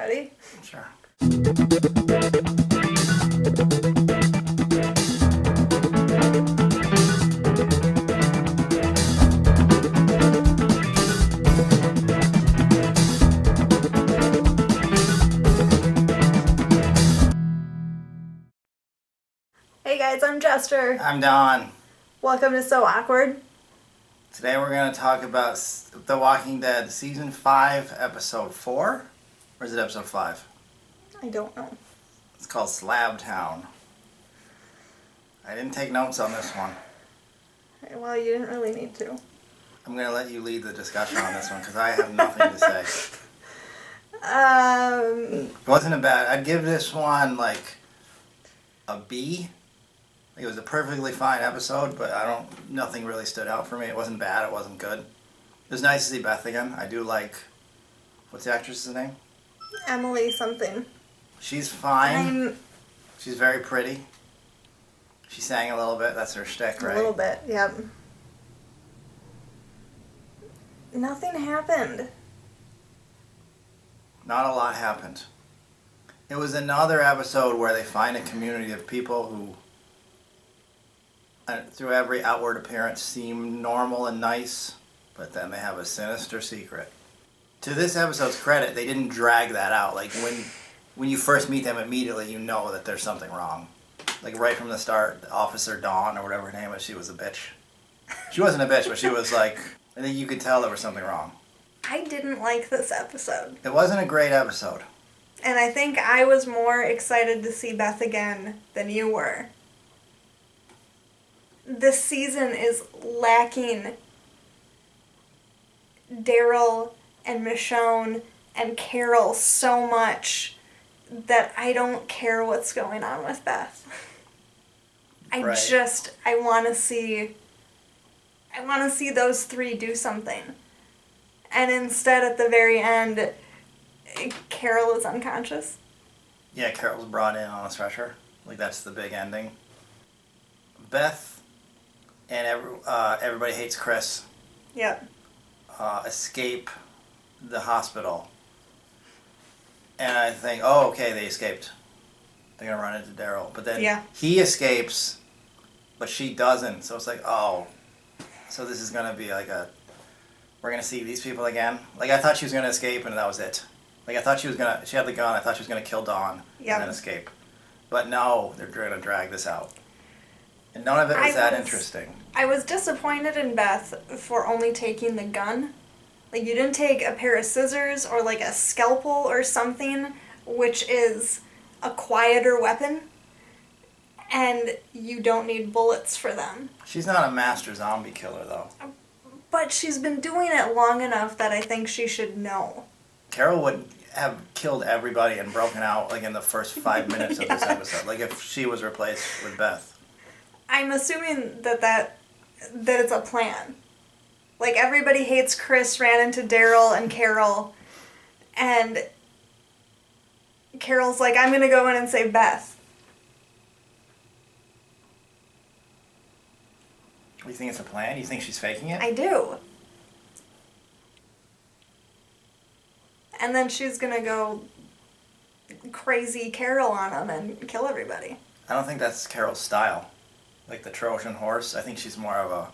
Ready? Sure. Hey guys, I'm Jester. I'm Don. Welcome to So Awkward. Today we're going to talk about The Walking Dead Season 5, Episode 4? Or is it Episode 5? I don't know. It's called Slabtown. I didn't take notes on this one. Well, you didn't really need to. I'm going to let you lead the discussion on this one because I have nothing to say. It wasn't a bad... I'd give this one like a B. It was a perfectly fine episode, but nothing really stood out for me. It wasn't bad, it wasn't good. It was nice to see Beth again. I do like... What's the actress's name? Emily something. She's fine. She's very pretty. She sang a little bit. That's her shtick, right? A little bit, yep. Nothing happened. Not a lot happened. It was another episode where they find a community of people who, through every outward appearance, seem normal and nice, but then they have a sinister secret. To this episode's credit, they didn't drag that out. Like, when you first meet them immediately, you know that there's something wrong. Like, right from the start, Officer Dawn, or whatever her name was, she was a bitch. She wasn't a bitch, but she was like... I think you could tell there was something wrong. I didn't like this episode. It wasn't a great episode. And I think I was more excited to see Beth again than you were. This season is lacking Daryl and Michonne and Carol so much that I don't care what's going on with Beth. I want to see those three do something. And instead, at the very end, Carol is unconscious. Yeah, Carol's brought in on a stretcher. Like, that's the big ending. Beth and everybody hates Chris. Yep. Escape the hospital. And I think, oh, okay, they escaped. They're going to run into Daryl. But then he escapes, but she doesn't. So it's like, oh, so this is going to be like we're going to see these people again. Like, I thought she was going to escape and that was it. Like, I thought she had the gun, I thought she was going to kill Dawn and then escape. But no, they're going to drag this out. And none of it was that interesting. I was disappointed in Beth for only taking the gun. Like, you didn't take a pair of scissors or, like, a scalpel or something, which is a quieter weapon, and you don't need bullets for them. She's not a master zombie killer, though. But she's been doing it long enough that I think she should know. Carol would have killed everybody and broken out, like, in the first 5 minutes of this episode. Like, if she was replaced with Beth. I'm assuming that it's a plan. Like, everybody hates Chris, ran into Daryl and Carol, and Carol's like, I'm going to go in and save Beth. You think it's a plan? You think she's faking it? I do. And then she's going to go crazy Carol on him and kill everybody. I don't think that's Carol's style. Like the Trojan horse. I think she's more of a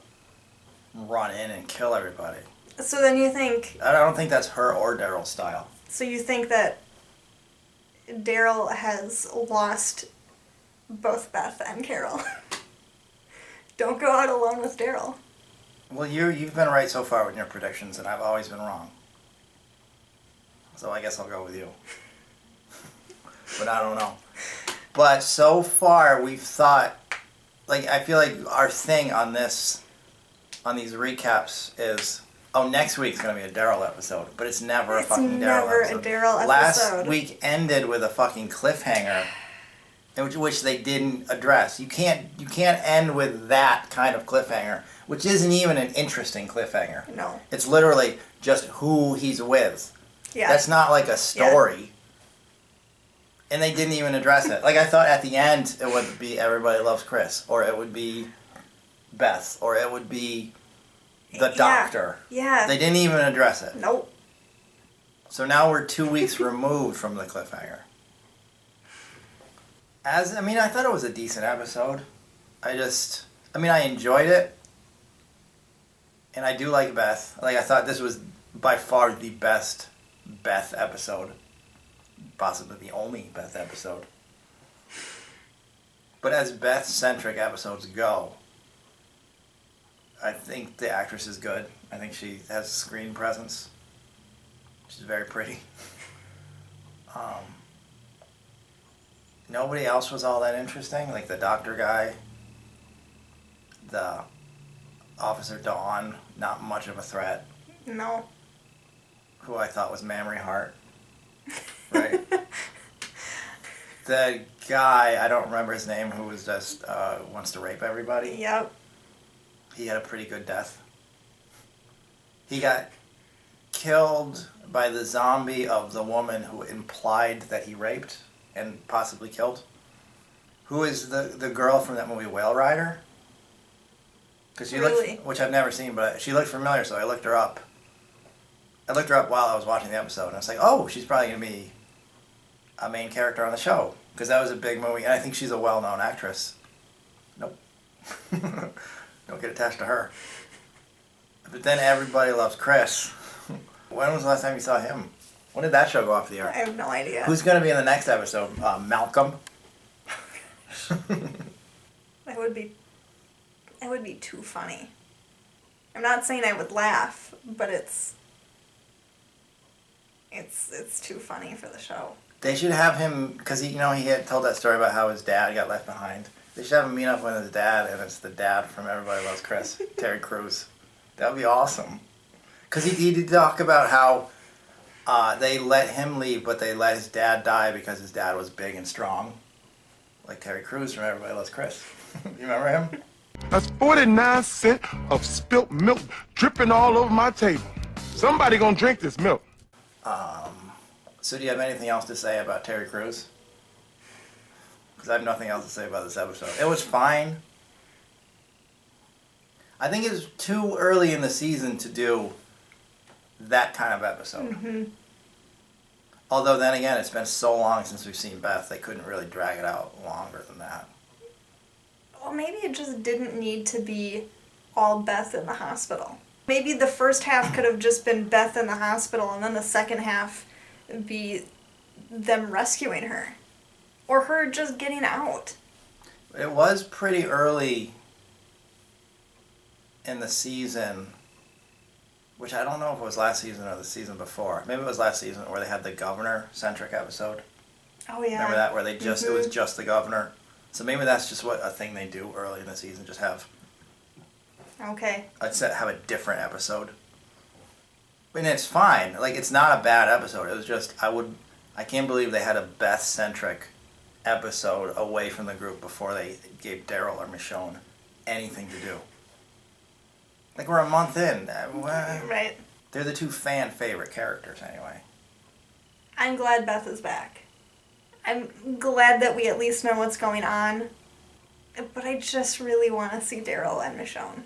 run in and kill everybody. So then you think... I don't think that's her or Daryl's style. So you think that Daryl has lost both Beth and Carol? Don't go out alone with Daryl. Well, you've been right so far with your predictions, and I've always been wrong. So I guess I'll go with you. But I don't know. But so far, we've thought... Like, I feel like our thing on these recaps is, next week's going to be a Daryl episode. But it's never a fucking Daryl episode. It's never a Daryl episode. Last week ended with a fucking cliffhanger, which they didn't address. You can't end with that kind of cliffhanger, which isn't even an interesting cliffhanger. No. It's literally just who he's with. Yeah. That's not like a story. Yeah. And they didn't even address it. Like, I thought at the end it would be Everybody Loves Chris, or it would be Beth, or it would be the doctor. Yeah. They didn't even address it. Nope. So now we're 2 weeks removed from the cliffhanger. I thought it was a decent episode. I enjoyed it. And I do like Beth. Like, I thought this was by far the best Beth episode. Possibly the only Beth episode. But as Beth-centric episodes go, I think the actress is good. I think she has screen presence. She's very pretty. Nobody else was all that interesting. Like the doctor guy, the Officer Dawn, not much of a threat. No. Who I thought was Mamrie Hart. Right? The guy, I don't remember his name, who was just wants to rape everybody. Yep. He had a pretty good death. He got killed by the zombie of the woman who implied that he raped and possibly killed. Who is the girl from that movie Whale Rider? Because she looked, which I've never seen, but she looked familiar, so I looked her up. I looked her up while I was watching the episode, and I was like, oh, she's probably going to be a main character on the show. Because that was a big movie, and I think she's a well-known actress. Nope. Don't get attached to her. But then Everybody Loves Chris. When was the last time you saw him? When did that show go off the air? I have no idea. Who's going to be in the next episode? Malcolm? That would be too funny. I'm not saying I would laugh, but it's too funny for the show. They should have him, because he had told that story about how his dad got left behind. They should have him meet up with his dad, and it's the dad from Everybody Loves Chris, Terry Crews. That would be awesome. Because he did talk about how they let him leave, but they let his dad die because his dad was big and strong. Like Terry Crews from Everybody Loves Chris. You remember him? That's 49 cents of spilt milk dripping all over my table. Somebody gonna drink this milk. So do you have anything else to say about Terry Crews? Because I have nothing else to say about this episode. It was fine. I think it was too early in the season to do that kind of episode. Mm-hmm. Although then again, it's been so long since we've seen Beth, they couldn't really drag it out longer than that. Well, maybe it just didn't need to be all Beth in the hospital. Maybe the first half could have just been Beth in the hospital, and then the second half be them rescuing her. Or her just getting out. It was pretty early in the season, which I don't know if it was last season or the season before. Maybe it was last season where they had the governor-centric episode. Oh, yeah. Remember that? Where they just, it was just the governor. So maybe that's just a thing they do early in the season, just have... Okay. Have a different episode. And it's fine. Like, it's not a bad episode. It was just, I can't believe they had a Beth-centric episode away from the group before they gave Daryl or Michonne anything to do. Like, we're a month in. Right. They're the two fan favorite characters anyway. I'm glad Beth is back. I'm glad that we at least know what's going on. But I just really want to see Daryl and Michonne.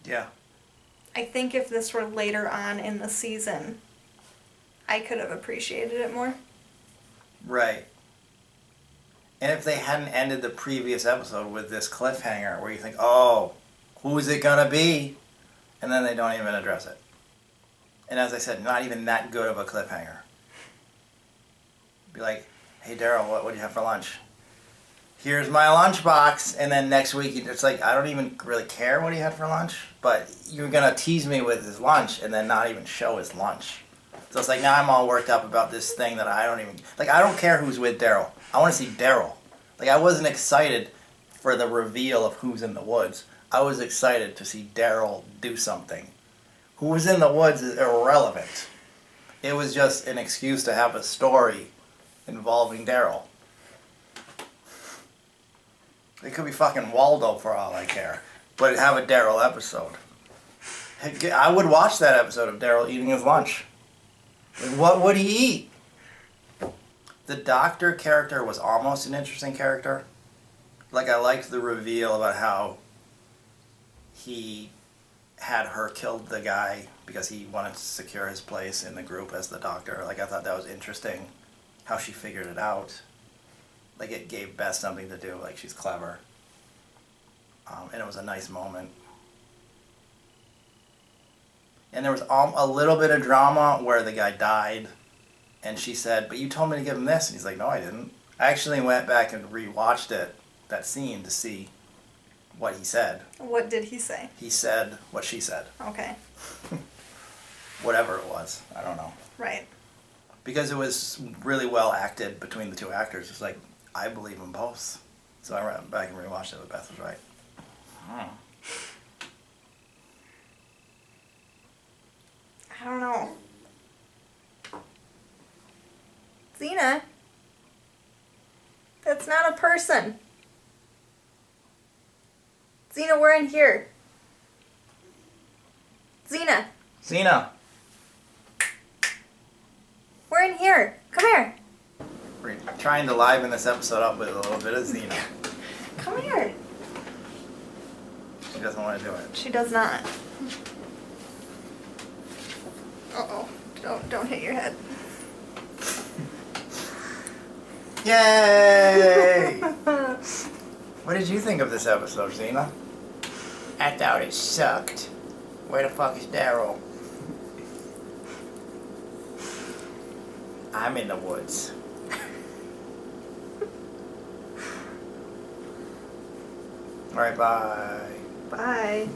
Yeah. I think if this were later on in the season, I could have appreciated it more. Right. And if they hadn't ended the previous episode with this cliffhanger where you think, oh, who's it gonna be? And then they don't even address it. And as I said, not even that good of a cliffhanger. Be like, hey Daryl, what do you have for lunch? Here's my lunchbox. And then next week, it's like, I don't even really care what he had for lunch, but you're gonna tease me with his lunch and then not even show his lunch. So it's like, now I'm all worked up about this thing that I don't even, like, I don't care who's with Daryl. I want to see Daryl. Like, I wasn't excited for the reveal of who's in the woods. I was excited to see Daryl do something. Who was in the woods is irrelevant. It was just an excuse to have a story involving Daryl. It could be fucking Waldo for all I care. But have a Daryl episode. I would watch that episode of Daryl eating his lunch. Like, what would he eat? The doctor character was almost an interesting character. Like, I liked the reveal about how he had her kill the guy because he wanted to secure his place in the group as the doctor. Like, I thought that was interesting how she figured it out. Like, it gave Beth something to do. Like, she's clever. And it was a nice moment. And there was a little bit of drama where the guy died. And she said, but you told me to give him this. And he's like, no, I didn't. I actually went back and rewatched that scene, to see what he said. What did he say? He said what she said. Okay. Whatever it was. I don't know. Right. Because it was really well acted between the two actors. It's like, I believe them both. So I went back and rewatched it, but Beth was right. I don't know. Xena, that's not a person. Xena, we're in here. Xena. Xena. We're in here. Come here. We're trying to liven this episode up with a little bit of Xena. Come here. She doesn't want to do it. She does not. Uh-oh. Don't hit your head. Yay! What did you think of this episode, Xena? I thought it sucked. Where the fuck is Daryl? I'm in the woods. Alright, bye. Bye.